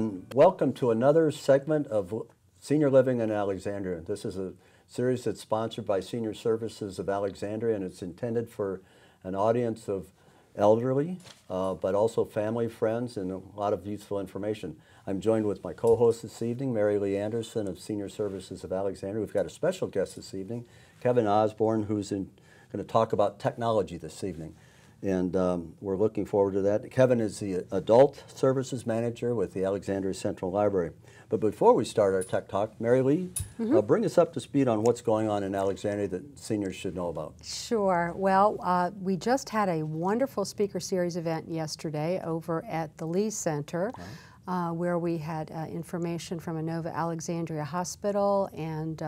and welcome to another segment of Senior Living in Alexandria. This is a series that's sponsored by Senior Services of Alexandria, and it's intended for an audience of elderly, but also family, friends, and a lot of useful information. I'm joined with my co-host this evening, Mary Lee Anderson of Senior Services of Alexandria. We've got a special guest this evening, Kevin Osborne, who's going to talk about technology this evening. And we're looking forward to that. Kevin is the Adult Services Manager with the Alexandria Central Library. But before we start our Tech Talk, Mary Lee, bring us up to speed on what's going on in Alexandria that seniors should know about. Sure. Well, we just had a wonderful speaker series event yesterday over at the Lee Center, where we had information from Inova Alexandria Hospital and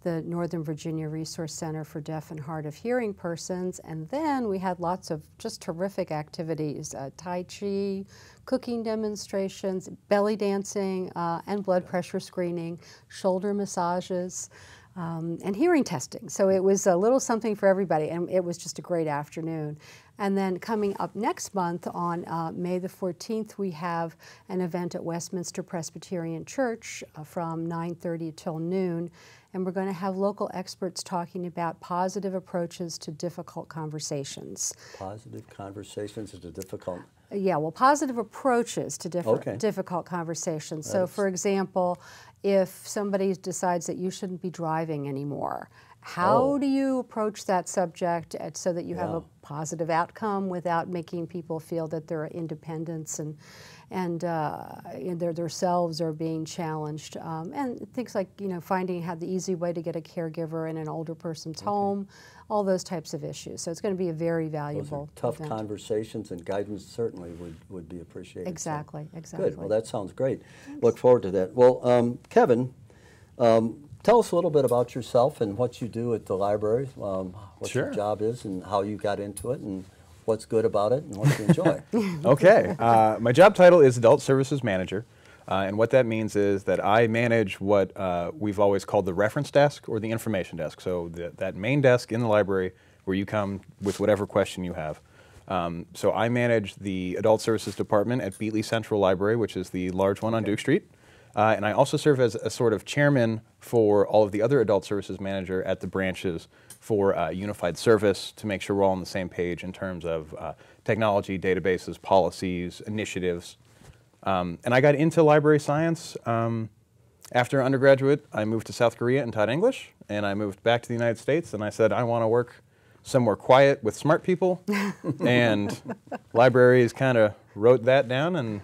the Northern Virginia Resource Center for Deaf and Hard of Hearing Persons. And then we had lots of just terrific activities, Tai Chi, cooking demonstrations, belly dancing, and blood pressure screening, shoulder massages, and hearing testing. So it was a little something for everybody, and it was just a great afternoon. And then coming up next month on May the 14th, we have an event at Westminster Presbyterian Church from 9:30 till noon. And we're going to have local experts talking about positive approaches to difficult conversations. Positive conversations is a difficult... Yeah, well, positive approaches to difficult conversations. So, for example, if somebody decides that you shouldn't be driving anymore, how do you approach that subject so that you have a positive outcome without making people feel that their independence and their selves are being challenged? And things like, finding the easy way to get a caregiver in an older person's home, all those types of issues. So it's going to be a very valuable tough event. Conversations, and guidance certainly would be appreciated. Exactly, so. exactly. Good. Well, that sounds great. Thanks. Look forward to that. Well, Kevin, tell us a little bit about yourself and what you do at the library, what your job is and how you got into it and what's good about it and what you enjoy. Okay. My job title is Adult Services Manager, and what that means is that I manage what we've always called the reference desk or the information desk, so that main desk in the library where you come with whatever question you have. So I manage the Adult Services Department at Beatley Central Library, which is the large one on Duke Street. And I also serve as a sort of chairman for all of the other adult services manager at the branches for unified service to make sure we're all on the same page in terms of technology, databases, policies, initiatives. And I got into library science after undergraduate. I moved to South Korea and taught English, and I moved back to the United States, and I said, I want to work somewhere quiet with smart people, and libraries kind of wrote that down, and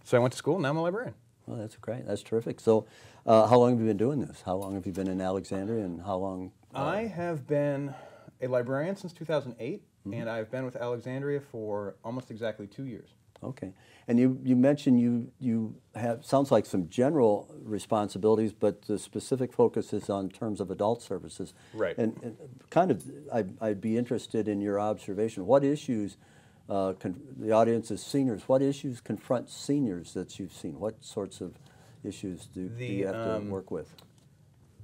so I went to school, and now I'm a librarian. Well, that's great. That's terrific. So how long have you been doing this? How long have you been in Alexandria, and how long? I have been a librarian since 2008, and I've been with Alexandria for almost exactly 2 years. Okay. And you mentioned you have, sounds like some general responsibilities, but the specific focus is on terms of adult services. Right. And kind of, I'd be interested in your observation. What issues, the audience is seniors, what issues confront seniors that you've seen? What sorts of issues do you have to work with?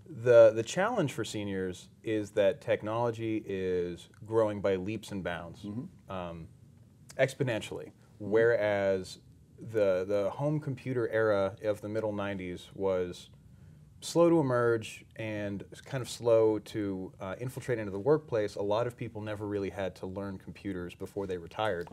The challenge for seniors is that technology is growing by leaps and bounds, exponentially, whereas the home computer era of the middle 90s was slow to emerge and kind of slow to infiltrate into the workplace. A lot of people never really had to learn computers before they retired,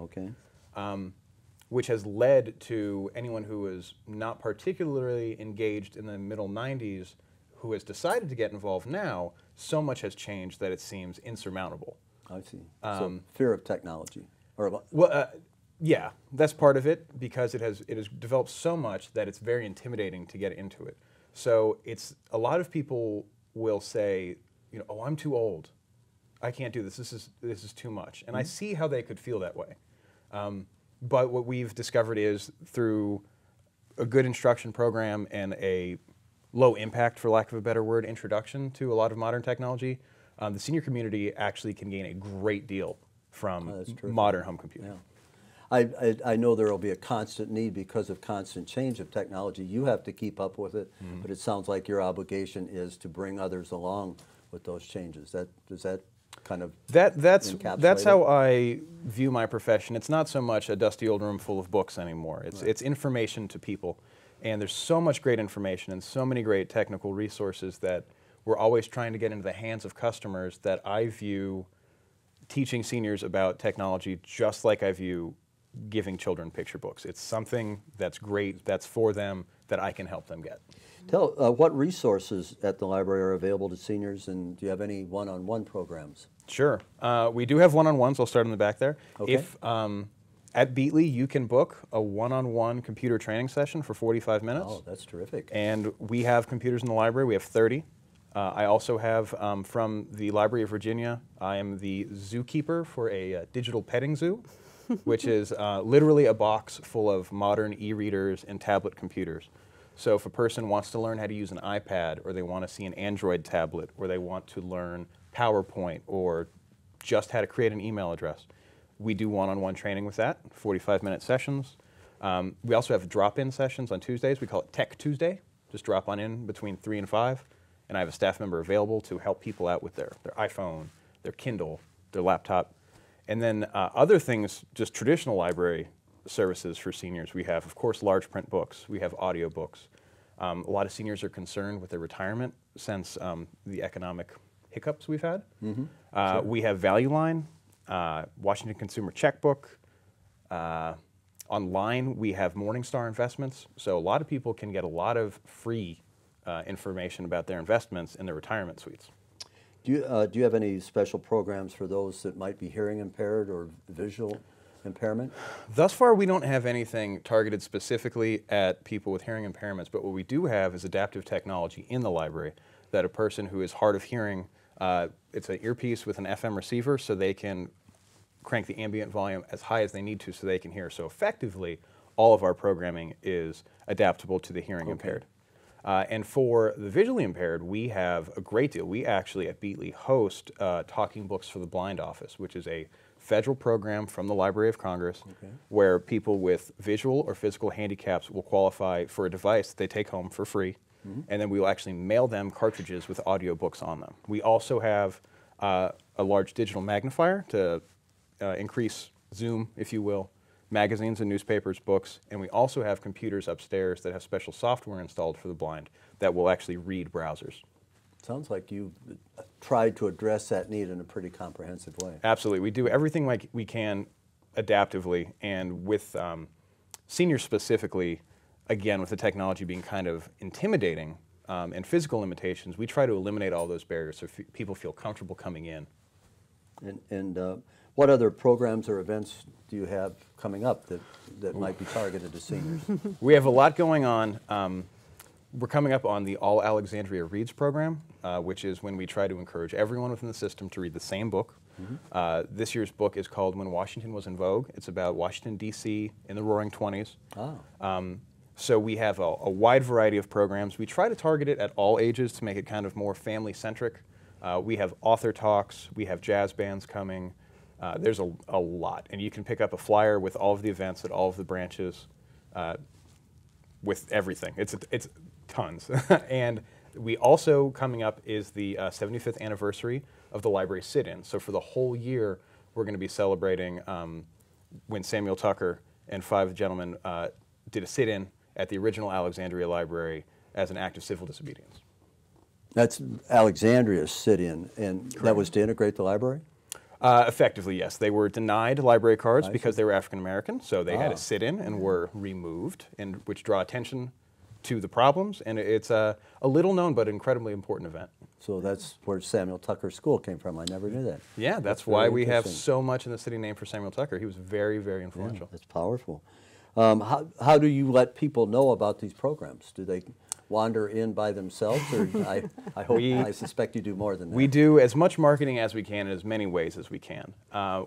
which has led to anyone who is not particularly engaged in the middle 90s who has decided to get involved now. So much has changed that it seems insurmountable. I see. So fear of technology. Yeah, that's part of it, because it has developed so much that it's very intimidating to get into it. So it's a lot of people will say, oh, I'm too old. I can't do this. This is too much. And I see how they could feel that way. But what we've discovered is through a good instruction program and a low impact, for lack of a better word, introduction to a lot of modern technology, the senior community actually can gain a great deal from modern home computing. Yeah. I know there will be a constant need because of constant change of technology. You have to keep up with it, but it sounds like your obligation is to bring others along with those changes. Does that kind of That's encapsulate how it? I view my profession. It's not so much a dusty old room full of books anymore. It's information to people, and there's so much great information and so many great technical resources that we're always trying to get into the hands of customers, that I view teaching seniors about technology just like I view giving children picture books. It's something that's great, that's for them, that I can help them get. Tell what resources at the library are available to seniors, and do you have any one-on-one programs? Sure. We do have one-on-ones. I'll start in the back there. Okay. If at Beatley, you can book a one-on-one computer training session for 45 minutes. Oh, that's terrific. And we have computers in the library. We have 30. I also have, from the Library of Virginia, I am the zookeeper for a digital petting zoo, which is literally a box full of modern e-readers and tablet computers. So if a person wants to learn how to use an iPad, or they want to see an Android tablet, or they want to learn PowerPoint, or just how to create an email address, we do one-on-one training with that, 45-minute sessions. We also have drop-in sessions on Tuesdays. We call it Tech Tuesday. Just drop on in between 3 and 5. And I have a staff member available to help people out with their iPhone, their Kindle, their laptop. And then other things, just traditional library services for seniors. We have, of course, large print books. We have audio books. A lot of seniors are concerned with their retirement since the economic hiccups we've had. Mm-hmm. Sure. We have Value Line, Washington Consumer Checkbook. Online, we have Morningstar Investments. So a lot of people can get a lot of free information about their investments in their retirement suites. Do you have any special programs for those that might be hearing impaired or visual impairment? Thus far, we don't have anything targeted specifically at people with hearing impairments, but what we do have is adaptive technology in the library that a person who is hard of hearing, it's an earpiece with an FM receiver, so they can crank the ambient volume as high as they need to so they can hear. So effectively, all of our programming is adaptable to the hearing impaired. And for the visually impaired, we have a great deal. We actually at Beatley host Talking Books for the Blind Office, which is a federal program from the Library of Congress where people with visual or physical handicaps will qualify for a device that they take home for free, and then we will actually mail them cartridges with audiobooks on them. We also have a large digital magnifier to increase zoom, if you will, magazines and newspapers, books, and we also have computers upstairs that have special software installed for the blind that will actually read browsers. Sounds like you tried to address that need in a pretty comprehensive way. Absolutely. We do everything like we can adaptively, and with seniors specifically, again, with the technology being kind of intimidating and physical limitations, we try to eliminate all those barriers so people feel comfortable coming in. And what other programs or events do you have coming up that might be targeted to seniors? We have a lot going on. We're coming up on the All Alexandria Reads program, which is when we try to encourage everyone within the system to read the same book. This year's book is called When Washington Was in Vogue. It's about Washington, D.C. in the Roaring '20s. So we have a wide variety of programs. We try to target it at all ages to make it kind of more family-centric. We have author talks. We have jazz bands coming. There's a lot, and you can pick up a flyer with all of the events at all of the branches, with everything. It's tons. And we also, coming up is the 75th anniversary of the library sit-in. So for the whole year, we're going to be celebrating when Samuel Tucker and 5 gentlemen did a sit-in at the original Alexandria Library as an act of civil disobedience. That's Alexandria's sit-in, and that was to integrate the library? Effectively, yes. They were denied library cards because they were African American, so they had a sit-in and were removed, and which draw attention to the problems, and it's a little known but incredibly important event. So that's where Samuel Tucker School came from. I never knew that. Yeah, that's why we have so much in the city named for Samuel Tucker. He was very, very influential. Yeah, that's powerful. How do you let people know about these programs? Do they wander in by themselves, or I suspect you do more than that. We do as much marketing as we can in as many ways as we can.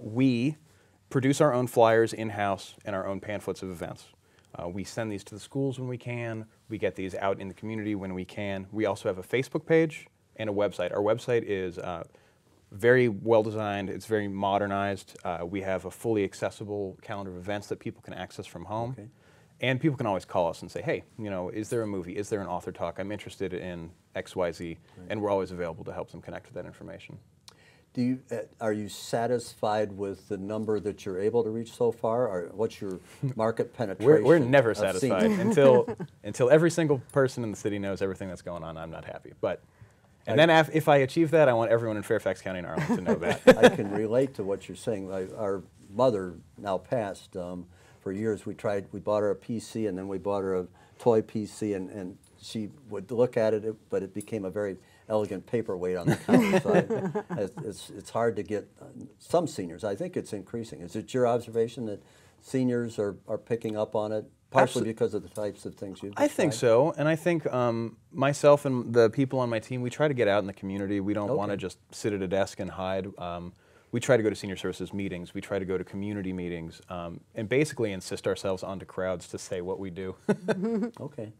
We produce our own flyers in-house and our own pamphlets of events. We send these to the schools when we can. We get these out in the community when we can. We also have a Facebook page and a website. Our website is very well designed. It's very modernized. We have a fully accessible calendar of events that people can access from home. And people can always call us and say, hey, you know, is there a movie? Is there an author talk? I'm interested in XYZ. And we're always available to help them connect with that information. are you satisfied with the number that you're able to reach so far, or what's your market penetration? We're never of satisfied seniors? until every single person in the city knows everything that's going on. I'm not happy, and then if I achieve that, I want everyone in Fairfax County and Arlington to know that. I can relate to what you're saying. Our mother, now passed, for years we bought her a PC, and then we bought her a toy PC, and she would look at it, but it became a very elegant paperweight on the counter. So it's hard to get some seniors. I think it's increasing. Is it your observation that seniors are picking up on it, partially because of the types of things you've described? I think so, and I think myself and the people on my team, we try to get out in the community. We don't want to just sit at a desk and hide. We try to go to senior services meetings. We try to go to community meetings, and basically insist ourselves onto crowds to say what we do. Okay,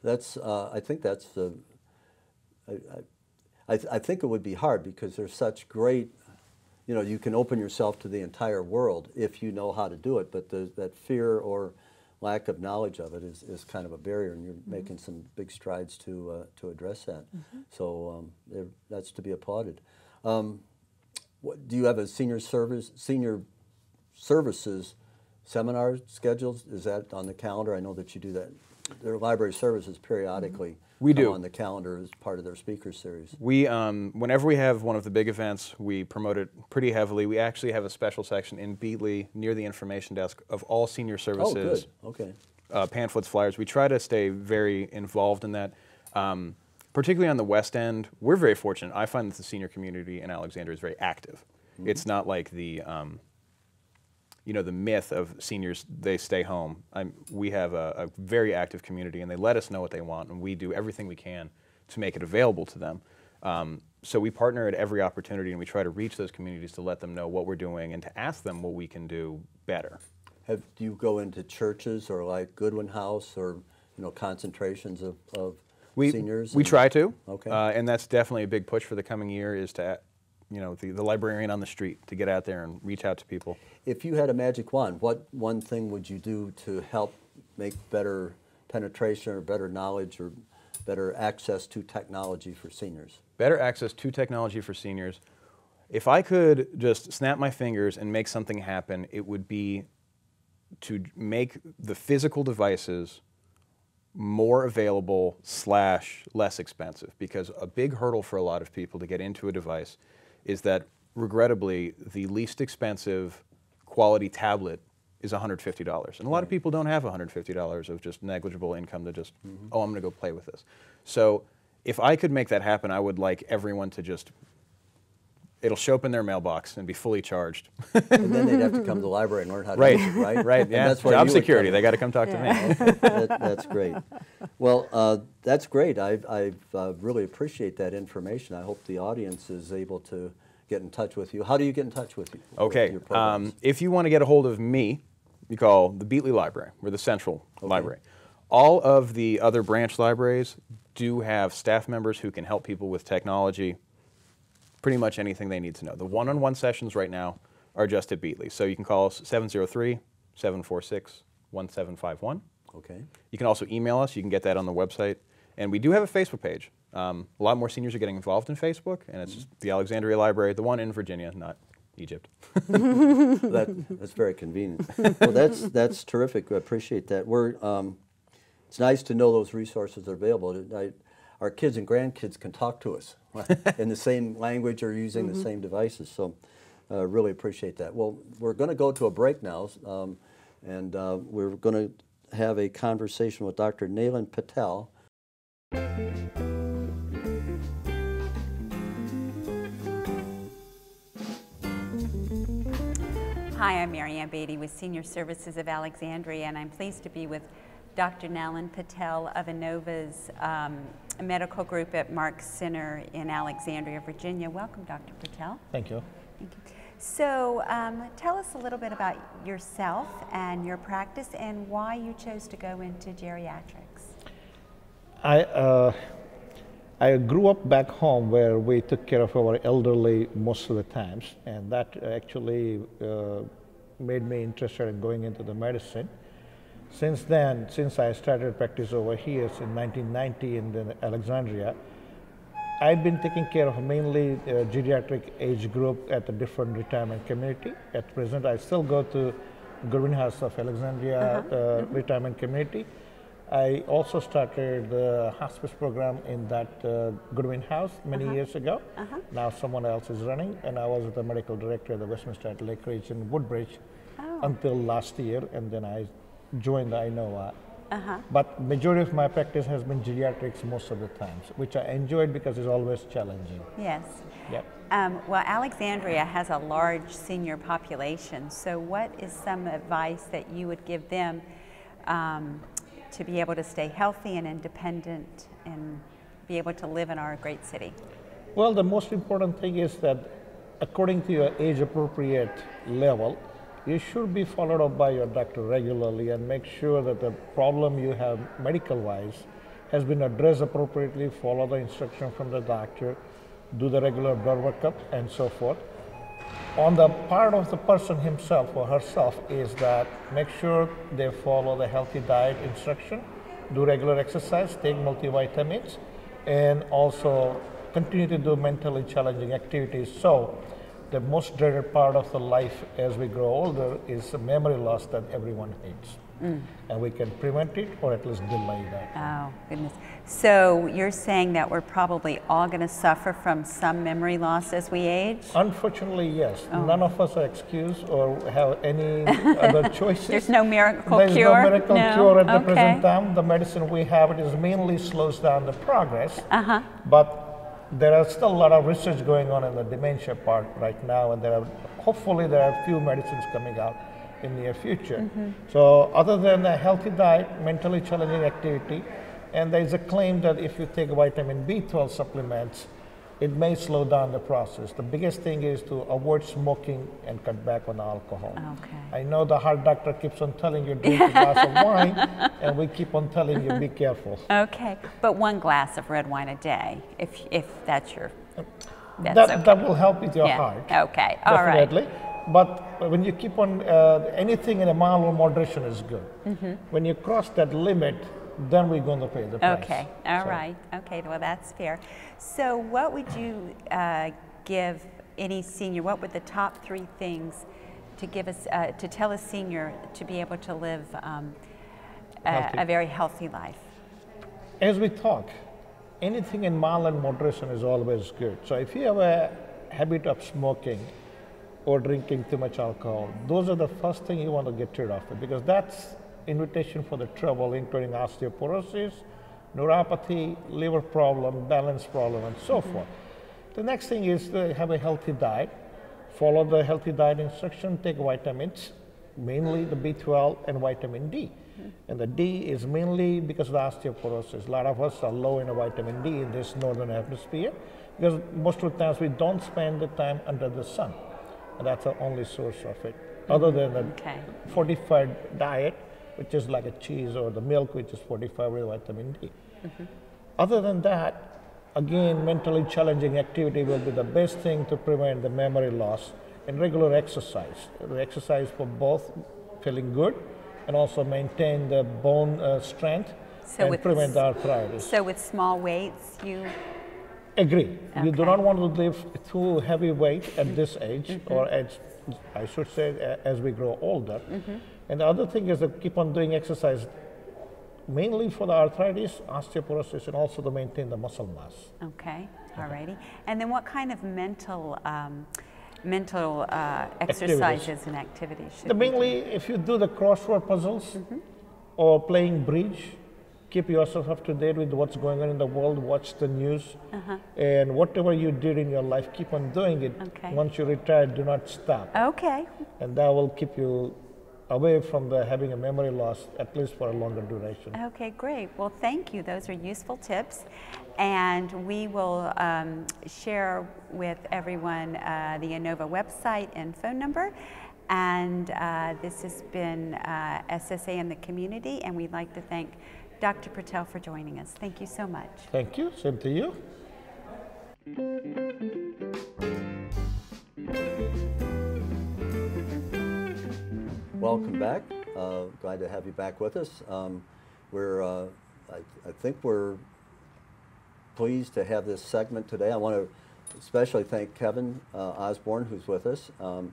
I think that's the. I think it would be hard because there's such great, you can open yourself to the entire world if you know how to do it, but that fear or lack of knowledge of it is kind of a barrier, and you're making some big strides to address that. So that's to be applauded. Do you have a senior services seminar scheduled? Is that on the calendar? I know that you do that. Their library services periodically come on the calendar as part of their speaker series. We, whenever we have one of the big events, we promote it pretty heavily. We actually have a special section in Beatley near the information desk of all senior services. Oh, good. Okay. Pamphlets, flyers. We try to stay very involved in that. Particularly on the West End, we're very fortunate. I find that the senior community in Alexandria is very active. It's not like the the myth of seniors, they stay home. We have a very active community, and they let us know what they want, and we do everything we can to make it available to them. So we partner at every opportunity, and we try to reach those communities to let them know what we're doing and to ask them what we can do better. Do you go into churches or like Goodwin House or concentrations of seniors? We try to, okay. And that's definitely a big push for the coming year is to the librarian on the street, to get out there and reach out to people. If you had a magic wand, what one thing would you do to help make better penetration or better knowledge or better access to technology for seniors? Better access to technology for seniors. If I could just snap my fingers and make something happen, it would be to make the physical devices more available / less expensive, because a big hurdle for a lot of people to get into a device is that, regrettably, the least expensive quality tablet is $150. And a lot of people don't have $150 of just negligible income to just, oh, I'm going to go play with this. So if I could make that happen, I would like everyone to just, it'll show up in their mailbox and be fully charged. And then they'd have to come to the library and learn how to use it, right? Right, yeah. That's where job security, they got to come talk to me. That's great. Well, that's great. I really appreciate that information. I hope the audience is able to get in touch with you. How do you get in touch with you? Okay, with your programs? if you want to get a hold of me, you call the Beatley Library. We're the central library. All of the other branch libraries do have staff members who can help people with technology, pretty much anything they need to know. The one-on-one sessions right now are just at Beatley. So you can call us 703-746-1751. Okay. You can also email us. You can get that on the website. And we do have a Facebook page. A lot more seniors are getting involved in Facebook, and it's just the Alexandria Library, the one in Virginia, not Egypt. That's very convenient. Well, that's terrific. I appreciate that. It's nice to know those resources are available. Our kids and grandkids can talk to us in the same language or using the same devices. So really appreciate that. Well, we're going to go to a break now, and we're going to have a conversation with Dr. Nalin Patel. Hi, I'm Mary Ann Beatty with Senior Services of Alexandria, and I'm pleased to be with Dr. Nalin Patel of Innova's medical group at Mark's Center in Alexandria, Virginia. Welcome, Dr. Patel. Thank you. Thank you. So tell us a little bit about yourself and your practice and why you chose to go into geriatrics. I grew up back home where we took care of our elderly most of the times, and that actually made me interested in going into the medicine. Since then, since I started practice over here in 1990 in Alexandria, I've been taking care of mainly geriatric age group at a different retirement community. At present, I still go to Goodwin House of Alexandria retirement community. I also started the hospice program in that Goodwin House many years ago. Now someone else is running, and I was the medical director at the Westminster at Lake Ridge in Woodbridge until last year, and then I joined the INOVA. But majority of my practice has been geriatrics most of the times, which I enjoyed because it's always challenging. Yes. Yep. Well, Alexandria has a large senior population, so what is some advice that you would give them to be able to stay healthy and independent and be able to live in our great city? Well, the most important thing is that according to your age appropriate level, you should be followed up by your doctor regularly and make sure that the problem you have medical wise has been addressed appropriately, follow the instruction from the doctor, do the regular blood workup and so forth. On the part of the person himself or herself is that make sure they follow the healthy diet instruction, do regular exercise, take multivitamins, and also continue to do mentally challenging activities. So the most dreaded part of the life as we grow older is the memory loss that everyone hates. And we can prevent it or at least delay that. Oh, goodness. So you're saying that we're probably all going to suffer from some memory loss as we age? Unfortunately, yes. None of us are excused or have any other choices. There's no miracle There's cure? no miracle cure at the Okay. present time. The medicine we have it is mainly slows down the progress. But there are still a lot of research going on in the dementia part right now, and hopefully there are a few medicines coming out in the near future. So other than a healthy diet, mentally challenging activity, and there is a claim that if you take vitamin B12 supplements, it may slow down the process. The biggest thing is to avoid smoking and cut back on alcohol. Okay. I know the heart doctor keeps on telling you drink a glass of wine, and we keep on telling you be careful. Okay, but 1 glass of red wine a day, if that's your, that's okay. That will help with your Yeah. heart. Okay, all right. Definitely. But when you keep on, anything in a mild or moderation is good. When you cross that limit, then we're going to pay the price. Okay, all right. Okay, well, that's fair. So what would you give any senior, what would the top 3 things to give us, to tell a senior to be able to live a very healthy life? As we talk, anything in mild and moderation is always good. So if you have a habit of smoking or drinking too much alcohol, those are the first thing you want to get rid of it, because that's invitation for the trouble, including osteoporosis, neuropathy, liver problem, balance problem, and so forth. The next thing is to have a healthy diet, follow the healthy diet instruction, take vitamins, mainly the B12 and vitamin D. And the D is mainly because of the osteoporosis. A lot of us are low in vitamin D in this northern hemisphere, because most of the times we don't spend the time under the sun. And that's the only source of it. Other than the fortified diet, which is like a cheese, or the milk, which is fortified with vitamin D. Other than that, again, mentally challenging activity will be the best thing to prevent the memory loss, and regular exercise. The exercise for both feeling good and also maintain the bone strength and prevent the arthritis. So with small weights, you... Agree. You do not want to lift too heavy weight at this age, or as I should say, as we grow older. And the other thing is to keep on doing exercise, mainly for the arthritis, osteoporosis, and also to maintain the muscle mass. Okay, all righty. And then what kind of mental exercises and activities should Mainly, if you do the crossword puzzles or playing bridge, keep yourself up to date with what's going on in the world, watch the news, and whatever you did in your life, keep on doing it. Once you retire, do not stop. Okay. And that will keep you away from having a memory loss, at least for a longer duration. Okay, great. Well, thank you. Those are useful tips. And we will share with everyone the INOVA website and phone number. And this has been SSA in the community, and we'd like to thank Dr. Patel for joining us. Thank you so much. Thank you. Same to you. Welcome back. Glad to have you back with us. I think we're pleased to have this segment today. I want to especially thank Kevin Osborne, who's with us, and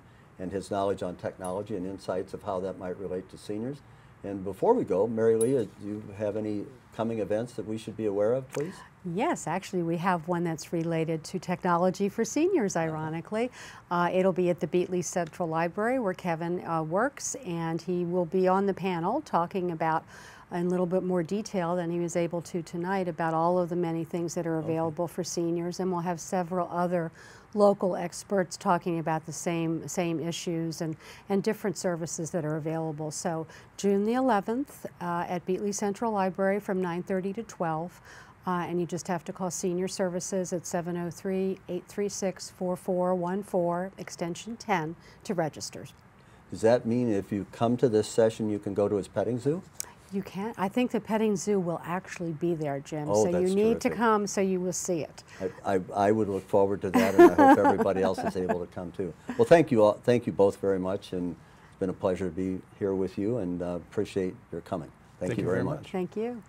his knowledge on technology and insights of how that might relate to seniors. And before we go, Mary Lee, do you have any coming events that we should be aware of, please? Yes, actually we have one that's related to technology for seniors, ironically. It'll be at the Beatley Central Library where Kevin works, and he will be on the panel talking about in a little bit more detail than he was able to tonight about all of the many things that are available for seniors, and we'll have several other local experts talking about the same issues and different services that are available. So June the 11th at Beatley Central Library from 9:30 to 12. And you just have to call Senior Services at 703-836-4414, extension 10, to register. Does that mean if you come to this session, you can go to his petting zoo? You can. I think the petting zoo will actually be there, Jim. Oh, so that's you need terrific. to come so you will see it. I would look forward to that, and I hope everybody else is able to come too. Well, thank you all. Thank you both very much, and it's been a pleasure to be here with you, and appreciate your coming. Thank you very much. Thank you.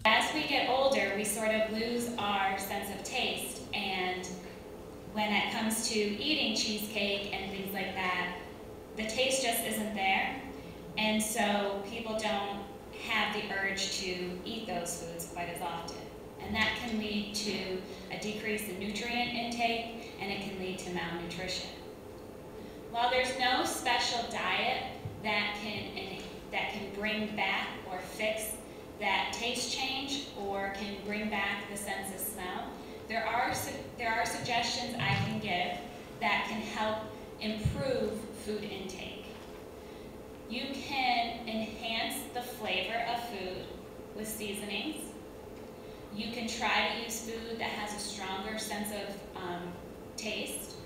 As we get older, we sort of lose our sense of taste, and when it comes to eating cheesecake and things like that, the taste just isn't there, and so people don't have the urge to eat those foods quite as often. And that can lead to a decrease in nutrient intake, and it can lead to malnutrition. While there's no special diet that can bring back or fix that taste change or can bring back the sense of smell, there are suggestions I can give that can help improve food intake. You can enhance the flavor of food with seasonings. You can try to use food that has a stronger sense of taste,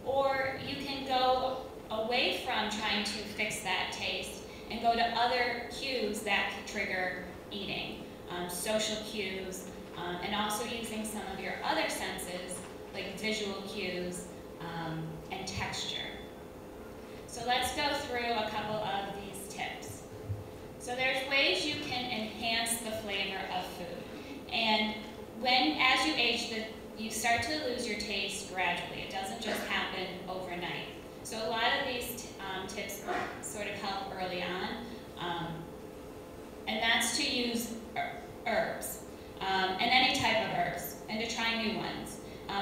or you can go away from trying to fix that taste and go to other cues that can trigger eating, social cues, and also using some of your other senses like visual cues and texture. So let's go through a couple of these tips. So there's ways you can enhance the flavor of food. And as you age, you start to lose your taste gradually. It doesn't just happen overnight. So a lot of these tips sort of help early on. And that's to use herbs, and any type of herbs, and to try new ones,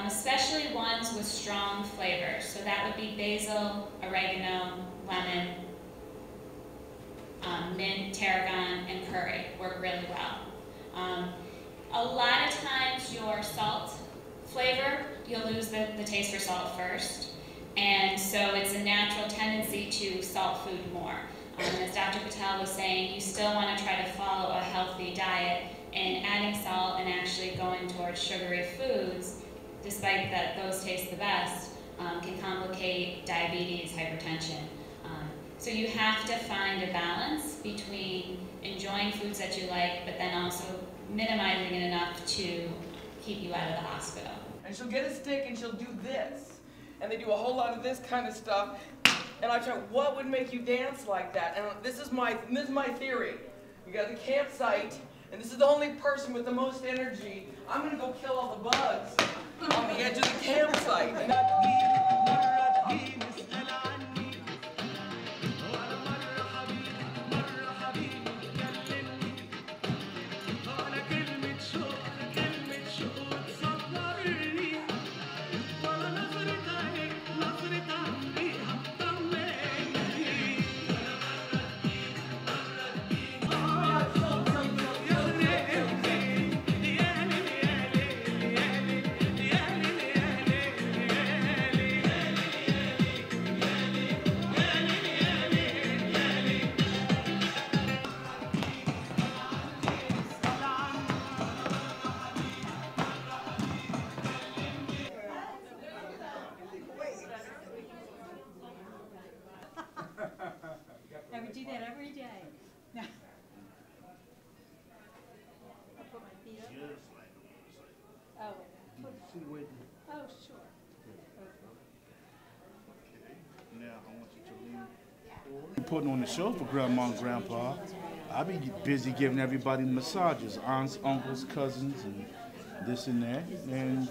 especially ones with strong flavors. So that would be basil, oregano, lemon, mint, tarragon, and curry work really well. A lot of times your salt flavor, you'll lose the taste for salt first, and so it's a natural tendency to salt food more. As Dr. Patel was saying, you still want to try to follow a healthy diet, and adding salt and actually going towards sugary foods, despite that those taste the best, can complicate diabetes, hypertension. So you have to find a balance between enjoying foods that you like, but then also minimizing it enough to keep you out of the hospital. And she'll get a stick and she'll do this. And they do a whole lot of this kind of stuff. And I try, what would make you dance like that? And this is my theory. You got the campsite, and this is the only person with the most energy. I'm gonna go kill all the bugs on the edge of the campsite. actually waiting. Oh, sure. Now I want you to lean. Putting on the show for Grandma and Grandpa. I be busy giving everybody massages, aunts, uncles, cousins, and this and that, and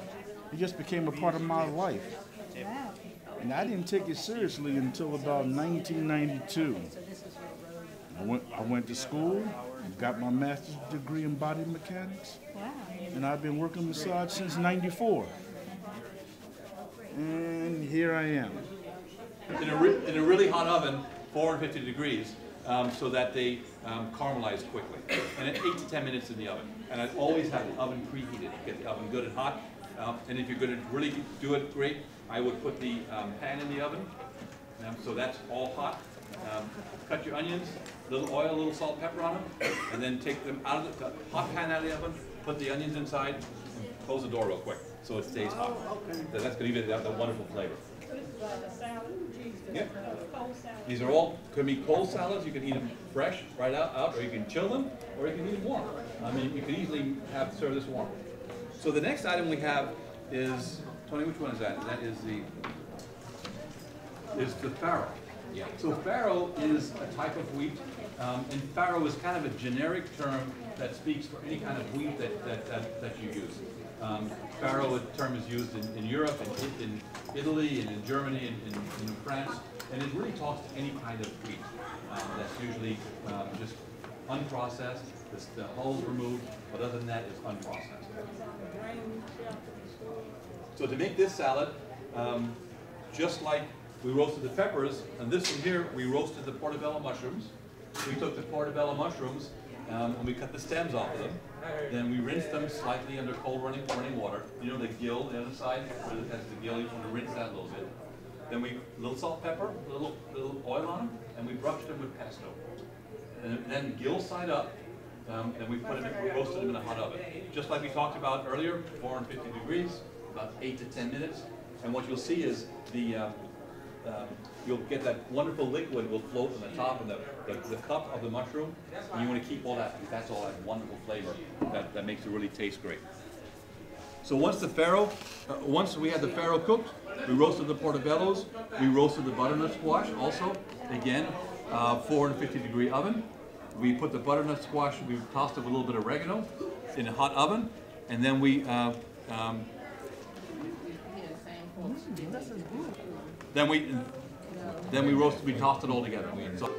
it just became a part of my life. And I didn't take it seriously until about 1992. I went to school, got my master's degree in body mechanics, and I've been working massage since '94. And here I am. In a really hot oven, 450 degrees, so that they caramelize quickly. And at 8 to 10 minutes in the oven. And I always have the oven preheated. Get the oven good and hot. And if you're going to really do it great, I would put the pan in the oven. So that's all hot. Cut your onions, a little oil, a little salt, pepper on them, and then take them out of the hot pan out of the oven, put the onions inside, and close the door real quick so it stays hot. That's going to give it the wonderful flavor. Yeah. These are all could be cold salads. You can eat them fresh, right out, or you can chill them, or you can eat them warm. I mean, you can easily serve this warm. So the next item we have is, Tony, which one is that? That is the farro. Yeah. So farro is a type of wheat, and farro is kind of a generic term that speaks for any kind of wheat that you use. Farro term is used in Europe, in Italy, and in Germany, and in France, and it really talks to any kind of wheat. That's usually just unprocessed, the hulls removed, but other than that, it's unprocessed. So to make this salad, just like we roasted the peppers, and this one here, we roasted the portobello mushrooms. We took the portobello mushrooms and we cut the stems off of them. Then we rinsed them slightly under cold running water. You know the gill, the other side, where it has the gill, you want to rinse that a little bit. Then we, a little salt, pepper, a little oil on them, and we brushed them with pesto. And then gill side up, and we roasted them in a hot oven. Just like we talked about earlier, 450 degrees, about 8 to 10 minutes. And what you'll see is you'll get that wonderful liquid will float on the top of the cup of the mushroom, and you want to keep all that, because that's all that wonderful flavor that makes it really taste great. So once we had the farro cooked, we roasted the portobellos, we roasted the butternut squash also, again, 450 degree oven. We put the butternut squash, we tossed it with a little bit of oregano in a hot oven, and then we we tossed it all together. So